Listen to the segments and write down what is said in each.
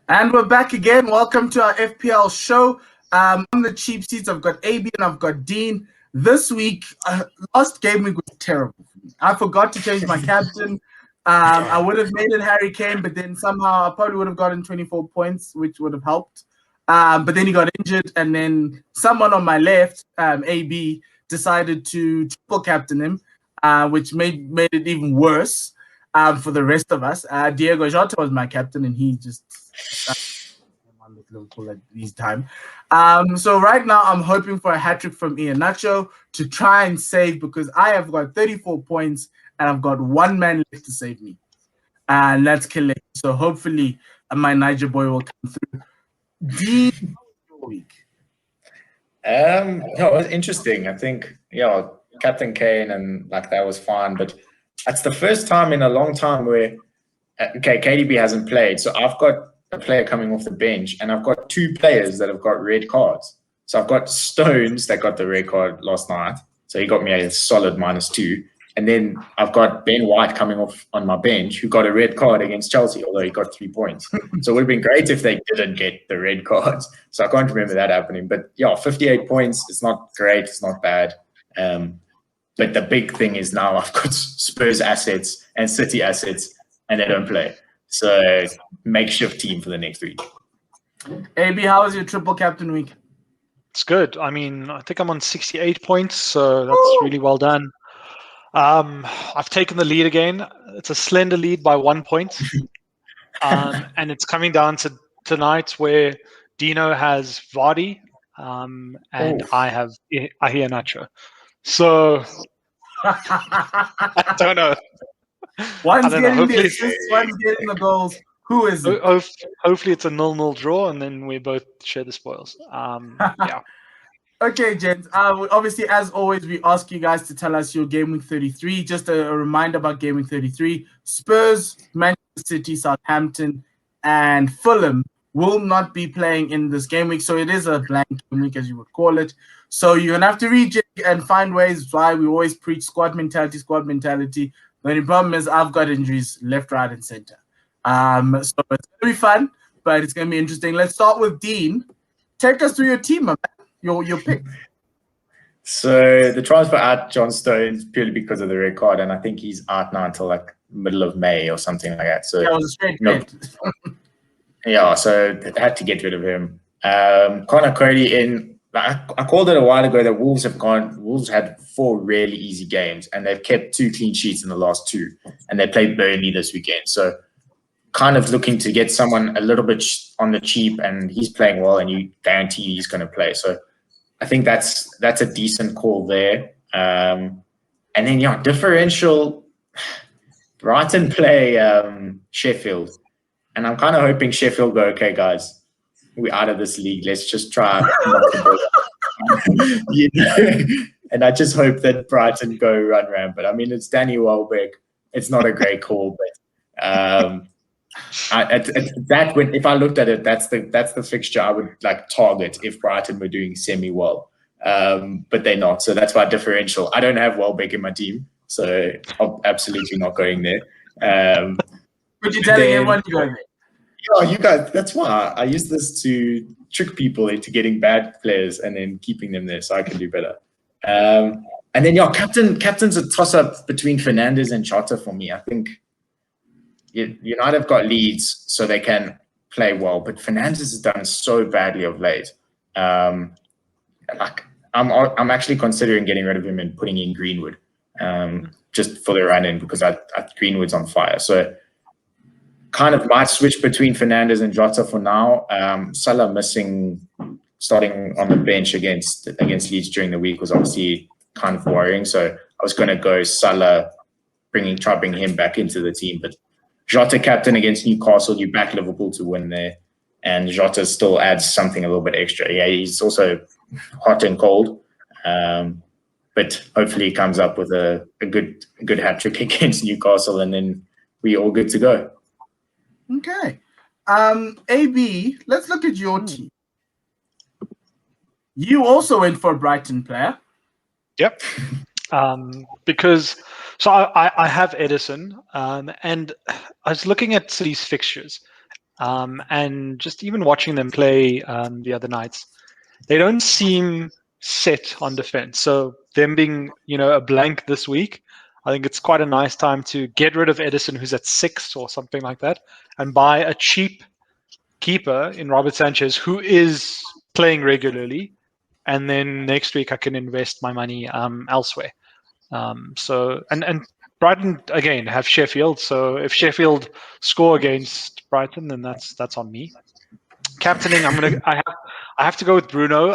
And we're back again. Welcome to our FPL show. On the cheap seats, I've got AB and I've got Dean. This week, last game week was terrible for me. I forgot to change my captain. I would have made it Harry Kane, but then somehow I probably would have gotten 24 points, which would have helped. But then he got injured, and then someone on my left, AB, decided to triple captain him, which made it even worse for the rest of us. Diego Jota was my captain, and he just with Liverpool at this time. So right now, I'm hoping for a hat-trick from Iheanacho to try and save, because I have got 34 points and I've got one man left to save me. And that's Kelly. So hopefully my Niger boy will come through. D, week. It was interesting. I think, Captain Kane and that was fine, but that's the first time in a long time where, KDB hasn't played. So I've got a player coming off the bench, and I've got two players that have got red cards. So I've got Stones that got the red card last night. So he got me a solid -2. And then I've got Ben White coming off on my bench, who got a red card against Chelsea, although he got 3 points. So it would have been great if they didn't get the red cards. So I can't remember that happening. But 58 points, it's not great, it's not bad. But the big thing is now I've got Spurs assets and City assets, and they don't play. So makeshift team for the next week. AB, how was your triple captain week? It's good. I mean, I think I'm on 68 points, so that's really well done. I've taken the lead again. It's a slender lead by 1 point. And it's coming down to tonight where Dino has Vardy and I have Iheanacho. So I don't know. One's getting the assists, one's getting the goals. Who is it? Hopefully it's a 0-0 draw, and then we both share the spoils. Yeah. Okay, gents. Obviously, as always, we ask you guys to tell us your Game Week 33. Just a reminder about Game Week 33. Spurs, Manchester City, Southampton, and Fulham will not be playing in this game week. So it is a blank game week, as you would call it. So you're going to have to rejig and find ways. Why we always preach squad mentality. The only problem is I've got injuries left, right, and center. So it's going to be fun, but it's going to be interesting. Let's start with Dean. Take us through your team, man. Your pick. So the transfer out John Stones purely because of the red card, and I think he's out now until middle of May or something like that. So that was a straight bet. So I had to get rid of him. Connor Cody in. I called it a while ago that Wolves had 4 really easy games, and they've kept 2 clean sheets in the last 2, and they played Burnley this weekend. So kind of looking to get someone a little bit on the cheap, and he's playing well, and you guarantee he's going to play. So I think that's a decent call there. And then differential. Brighton play Sheffield, and I'm kind of hoping Sheffield go, okay, guys, we're out of this league. Let's just try. And I just hope that Brighton go run rampant. I mean, it's Danny Welbeck. It's not a great call, but if I looked at it, that's the fixture I would target if Brighton were doing semi well. But they're not, so that's why differential. I don't have Welbeck in my team, so I'm absolutely not going there. But you're telling everyone to go there. You guys, that's why I use this to trick people into getting bad players and then keeping them there so I can do better. And then captain's a toss-up between Fernandes and Jota for me. I think United have got Leeds, so they can play well, but Fernandes has done so badly of late. I'm actually considering getting rid of him and putting in Greenwood, just for the run-in, because Greenwood's on fire. So kind of might switch between Fernandes and Jota for now. Salah starting on the bench against Leeds during the week was obviously kind of worrying. So I was going to go Salah, try bringing him back into the team. But Jota captain against Newcastle, you back Liverpool to win there. And Jota still adds something a little bit extra. Yeah, he's also hot and cold. But hopefully he comes up with a good hat-trick against Newcastle, and then we're all good to go. Okay. AB, let's look at your team. You also went for a Brighton player. Yep. Because I have Edison, and I was looking at City's fixtures, And just even watching them play the other nights, they don't seem set on defense. So them being, a blank this week, I think it's quite a nice time to get rid of Edison, who's at 6 or something like that, and buy a cheap keeper in Robert Sanchez, who is playing regularly. And then next week I can invest my money elsewhere. And Brighton again have Sheffield. So if Sheffield score against Brighton, then that's on me. Captaining, I have to go with Bruno.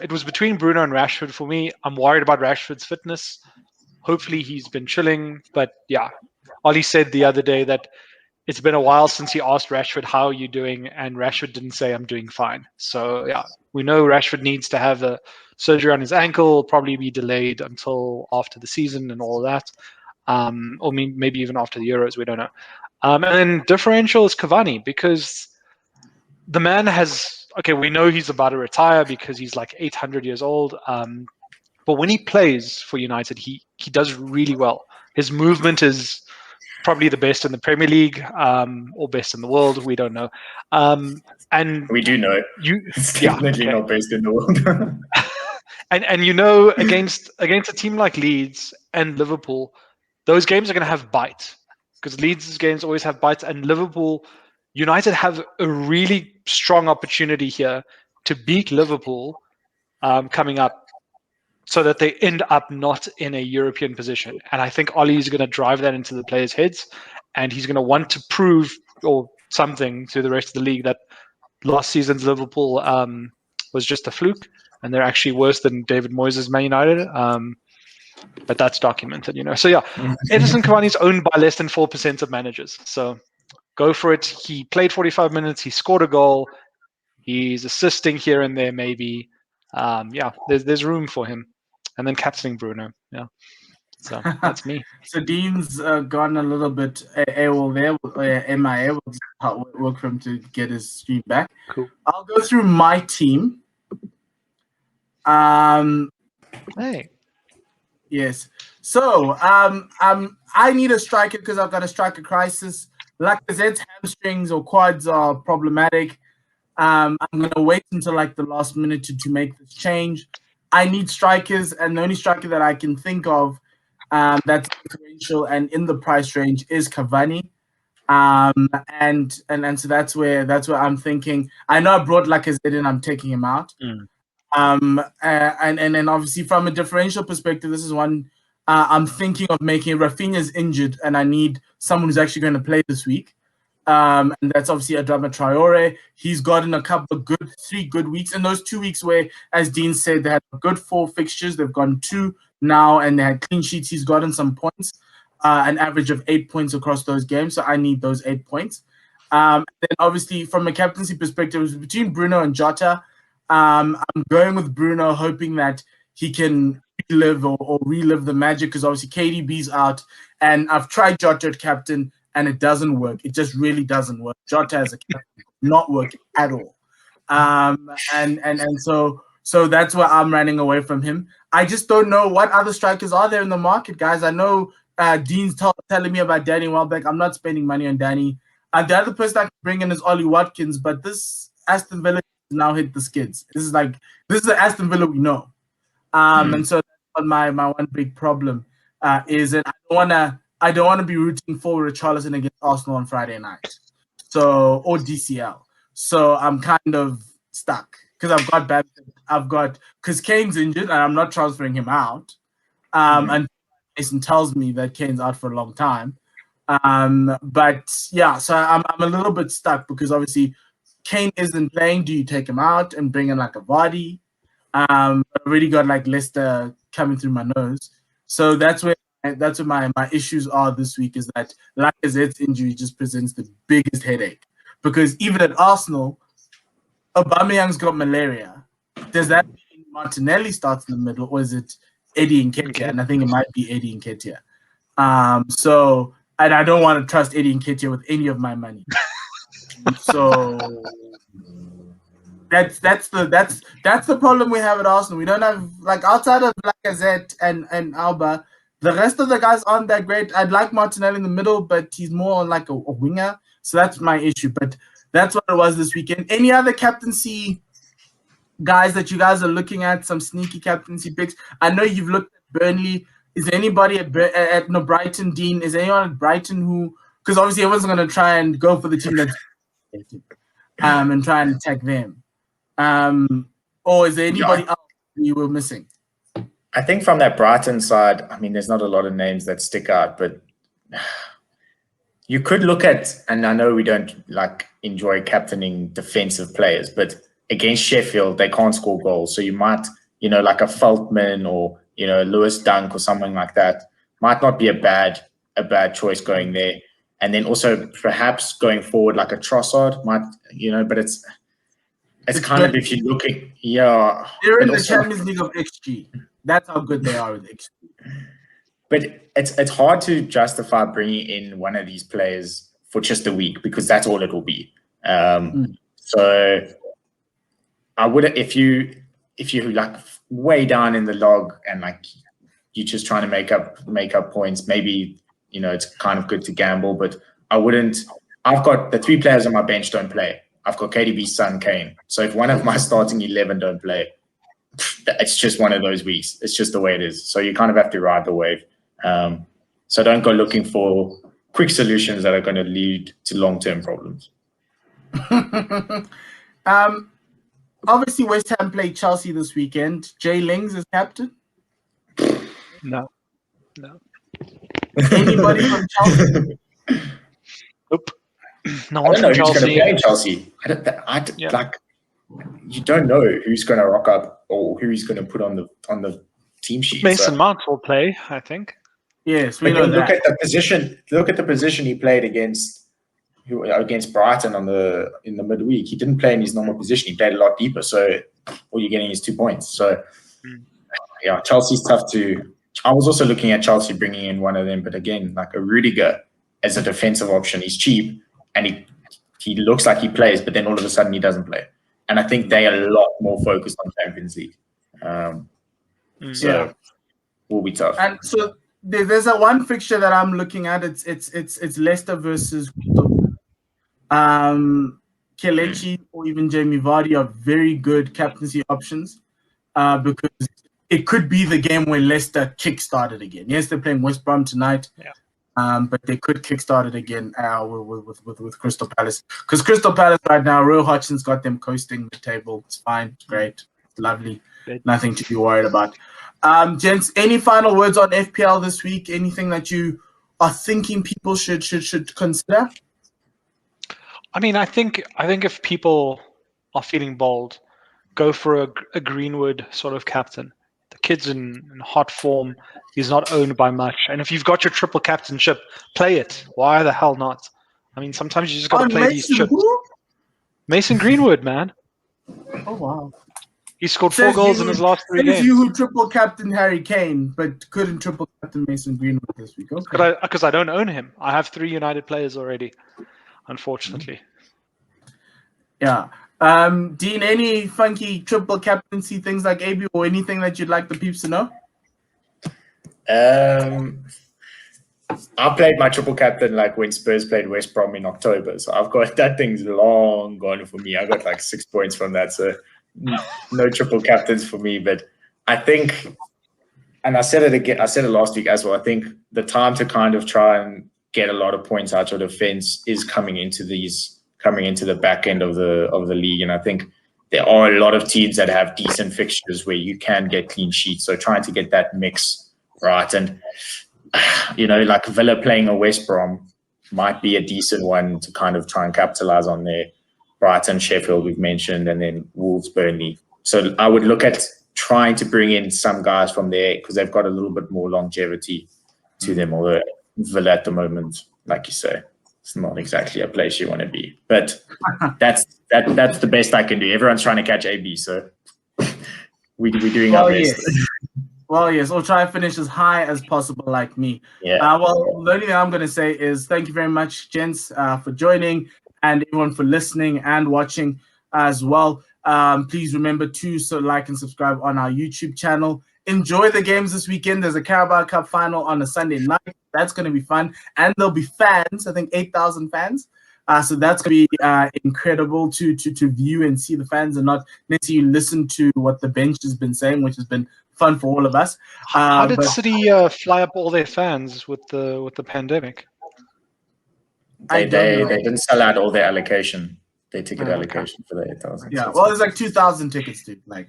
It was between Bruno and Rashford for me. I'm worried about Rashford's fitness. Hopefully he's been chilling, but yeah, Ollie said the other day that it's been a while since he asked Rashford, how are you doing? And Rashford didn't say, I'm doing fine. So yeah, we know Rashford needs to have a surgery on his ankle. It'll probably be delayed until after the season and all of that. Or maybe even after the Euros, we don't know. And then differential is Cavani, because the man we know he's about to retire because he's like 800 years old. But when he plays for United, he does really well. His movement is probably the best in the Premier League, or best in the world. We don't know. And we do know. It's definitely not best in the world. and against a team like Leeds and Liverpool, those games are going to have bite, because Leeds' games always have bites, and United have a really strong opportunity here to beat Liverpool coming up, so that they end up not in a European position. And I think Ollie is going to drive that into the players' heads, and he's going to want to prove or something to the rest of the league that last season's Liverpool was just a fluke, and they're actually worse than David Moyes' Man United. But that's documented, So yeah, Edison Cavani is owned by less than 4% of managers. So go for it. He played 45 minutes. He scored a goal. He's assisting here and there, maybe. There's room for him. And then captaining Bruno. Yeah. So that's me. So Dean's gone a little bit AWOL there, MIA. We'll work for him to get his stream back. Cool. I'll go through my team. Hey. Yes. So I need a striker because I've got a striker crisis. Lacazette's hamstrings or quads are problematic. I'm going to wait until like the last minute to make this change. I need strikers, and the only striker that I can think of that's differential and in the price range is Cavani. And so that's where I'm thinking. I know I brought Lacazette in, I'm taking him out. And then obviously from a differential perspective, this is one I'm thinking of making. Rafinha's injured, and I need someone who's actually going to play this week. And that's obviously Adama Traore. He's gotten a couple of 3 good weeks. And those 2 weeks where, as Dean said, they had good 4 fixtures. They've gone 2 now, and they had clean sheets. He's gotten some points, an average of 8 points across those games. So I need those 8 points. And then obviously from a captaincy perspective, it was between Bruno and Jota. I'm going with Bruno, hoping that he can relive or relive the magic, because obviously KDB's out, and I've tried Jota at captain, and it doesn't work. It just really doesn't work. Jota as a captain, not working at all. And so that's why I'm running away from him. I just don't know what other strikers are there in the market, guys. I know Dean's telling me about Danny Welbeck. I'm not spending money on Danny. The other person I can bring in is Ollie Watkins, but this Aston Villa now hit the skids. This is the Aston Villa we know. And so that's what my one big problem is, and I don't want to be rooting for Richarlison against Arsenal on Friday night, or DCL. So I'm kind of stuck because because Kane's injured and I'm not transferring him out. And Mason tells me that Kane's out for a long time. But yeah, so I'm a little bit stuck because obviously Kane isn't playing. Do you take him out and bring in like a Vardy? I've already got like Leicester coming through my nose. So that's where my issues are this week, is that Lacazette's injury just presents the biggest headache. Because even at Arsenal, Aubameyang's got malaria. Does that mean Martinelli starts in the middle, or is it Eddie Nketiah? Okay. And I think it might be Eddie Nketiah. And I don't want to trust Eddie Nketiah with any of my money. So that's the problem we have at Arsenal. We don't have, like, outside of Lacazette and Alba, the rest of the guys aren't that great. I'd like Martinelli in the middle, but he's more like a winger. So that's my issue. But That's what it was this weekend. Any other captaincy guys that you guys are looking at? Some sneaky captaincy picks. I know you've looked at Burnley. Is there anybody at Brighton, Dean? Is there anyone at Brighton who? Because obviously everyone's going to try and go for the team that's and try and attack them. Or is there anybody else you were missing? I think from that Brighton side, I mean, there's not a lot of names that stick out, but you could look at, and I know we don't like enjoy captaining defensive players, but against Sheffield, they can't score goals. So you might, like a Feltman or, Lewis Dunk or something like that might not be a bad choice going there. And then also perhaps going forward, like a Trossard might, but it's kind of, if you're looking, they're in the Champions League of XG. That's how good they are with XG. But it's hard to justify bringing in one of these players for just a week because that's all it will be. So I would, if you like way down in the log and like you're just trying to make up points, maybe it's kind of good to gamble. But I wouldn't. I've got the 3 players on my bench don't play. I've got KDB's son Kane. So if one of my starting 11 don't play, it's just one of those weeks. It's just the way it is. So you kind of have to ride the wave. So don't go looking for quick solutions that are going to lead to long-term problems. Obviously, West Ham played Chelsea this weekend. Jay Lings is captain? No. Anybody from Chelsea? Nope. No one from Who's going to Chelsea. play in Chelsea. Like, you don't know who's going to rock up or who he's going to put on the team sheet. Mason Mount will play, I think. Yes, we know that. Look at the position. Look at the position he played against Brighton in the midweek. He didn't play in his normal position. He played a lot deeper. So all you're getting is 2 points. So yeah, Chelsea's tough to. I was also looking at Chelsea bringing in one of them, but again, like a Rudiger as a defensive option, he's cheap and he looks like he plays, but then all of a sudden he doesn't play. And I think they are a lot more focused on Champions League. So will be tough. And so there's a one fixture that I'm looking at. It's Leicester versus Kelechi or even Jamie Vardy are very good captaincy options because it could be the game where Leicester kickstarted again. Yes, they're playing West Brom tonight. But they could kickstart it again with Crystal Palace. Because Crystal Palace right now, Roy Hodgson's got them coasting the table. It's fine. It's great. It's lovely. Nothing to be worried about. Gents, any final words on FPL this week? Anything that you are thinking people should consider? I mean, I think if people are feeling bold, go for a Greenwood sort of captain. The kid's in hot form. He's not owned by much. And if you've got your triple captainship, play it. Why the hell not? I mean, sometimes you just got to play these chips. Mason Greenwood, man. Oh, wow. He scored 4 goals in his last 3 games. You who triple captain Harry Kane, but couldn't triple captain Mason Greenwood this week. Okay. Because I don't own him. I have 3 United players already, unfortunately. Yeah. Dean, any funky triple captaincy things like AB or anything that you'd like the peeps to know? I played my triple captain like when Spurs played West Brom in October. So I've got that thing's long gone for me. I got like 6 points from that. So no triple captains for me. But I think, and I said it again, I said it last week as well. I think the time to kind of try and get a lot of points out of the fence is coming into the back end of the league. And I think there are a lot of teams that have decent fixtures where you can get clean sheets. So trying to get that mix right. And, like Villa playing a West Brom might be a decent one to kind of try and capitalize on there. Brighton, Sheffield, we've mentioned, and then Wolves, Burnley. So I would look at trying to bring in some guys from there because they've got a little bit more longevity to them. Although Villa at the moment, like you say, it's not exactly a place you want to be. But that's the best I can do. Everyone's trying to catch AB, so we're doing our best. Yes. Well, yes, we'll try and finish as high as possible like me. Yeah. The only thing I'm going to say is thank you very much, gents, for joining and everyone for listening and watching as well. Please remember to like and subscribe on our YouTube channel. Enjoy the games this weekend. There's a Carabao Cup final on a Sunday night. That's going to be fun. And there'll be fans, I think 8,000 fans. So that's going to be incredible to view and see the fans and not necessarily listen to what the bench has been saying, which has been fun for all of us. How did City fly up all their fans with the pandemic? They didn't sell out all their allocation, their ticket allocation for the 8,000. Yeah, well, there's like 2,000 tickets, dude. Like,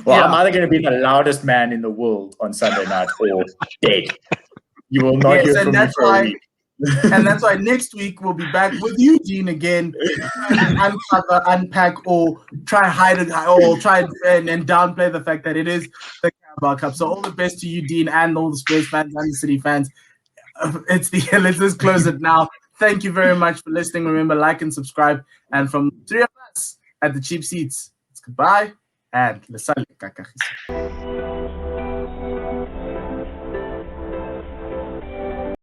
well, I'm either going to be the loudest man in the world on Sunday night or dead. You will not hear from me for a week. And that's why next week we'll be back with you, Dean, again, uncover, unpack, or try hide it, or try and downplay the fact that it is the Carabao Cup. So all the best to you, Dean, and all the Spurs fans and the City fans. Let's just close it now. Thank you very much for listening. Remember, like and subscribe. And from 3 of us at the Cheap Seats, it's goodbye and le salut, kakakis.